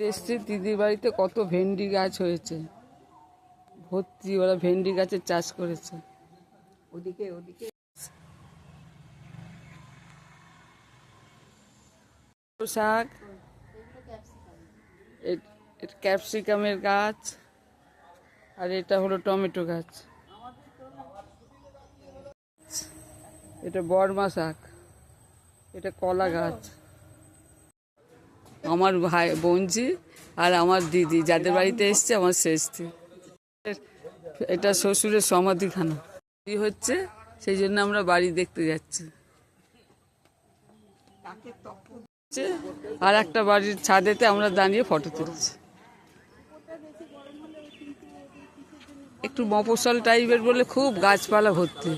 এসছে দিদির বাড়িতে কত ভেন্ডি গাছ হয়েছে ভর্তি, ওরা ভেন্ডি গাছের চাষ করেছে। ওদিকে ওদিকে শাক, ক্যাপসিকামের গাছ, আর এটা হলো টমেটো গাছ। এটা বর্মা শাক, এটা কলা গাছ। আমার ভাই বোনজি আর আমার দিদি যাদের বাড়িতে এসছে আমার শেষটি। এটা শ্বশুরের সমাধিখানা হচ্ছে, সেই জন্য আমরা বাড়ি দেখতে যাচ্ছি। আর একটা বাড়ির ছাদেতে আমরা দাঁড়িয়ে ফটো তুলছি। একটু মফস্বল টাইপের বলে খুব গাছপালা ভর্তি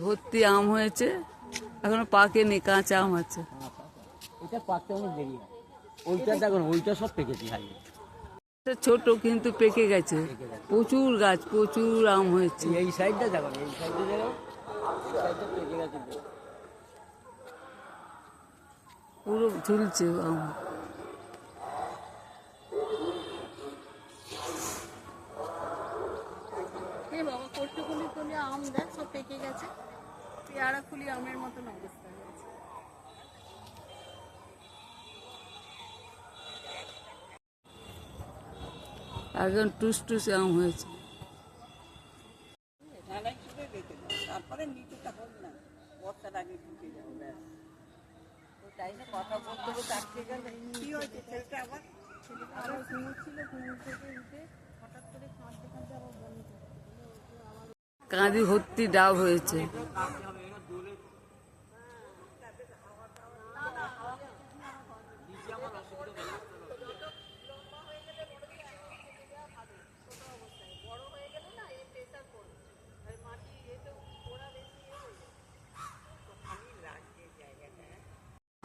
ভর্তি আম হয়েছে, এখনো পাকেনি, কাঁচা আম আছে। এটা পাকতে অনেক দেরি হয়। ওইটা দেখুন, ওইটা সব পেকেছে। ছোট কিন্তু পেকে গেছে, প্রচুর গাছ, প্রচুর আম হয়েছে। এই সাইডটা দেখুন, এই সাইডটা দেখো, পেকে গেছে পুরো ঝুলছে আম। বাবা কটুকুলি তুলে আম দেখ সব পেকে গেছে, পেয়ারা খুলি আমের মতন অবস্থা হয়েছে। একদম টুসটুসে আম হয়েছে। তারপরে নিচেটা হোক না, বর্ষার আগে ঢুকে যাবে, ব্যাস তাই না। কথা বলতে বলতে আটকে গেলে কি হয়েছে ছেলেটা আবার ঘুমোচ্ছিল, ঘুম থেকে উঠে হঠাৎ করে কাঁদতে কাঁদতে আবার বমি করছে। কাঁদি ভর্তি ডাব হয়েছে।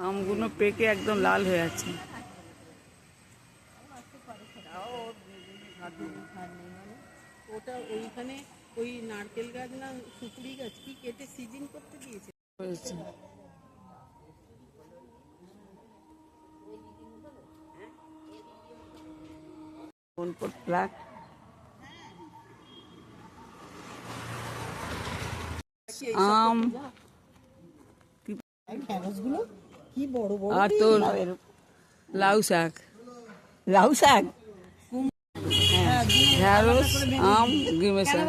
আমগুলো পেকে একদম লাল হয়ে আছে। ওটা ওইখানে ওই নারকেল গাছ না সুপুরি গাছ কি কেটে সিজন করতে দিয়েছে হয়েছে। আম কি বড় বড়, আর তোর লাউ শাক, লাউ শাক, ঢেঁড়স, আম, গিমের শাক।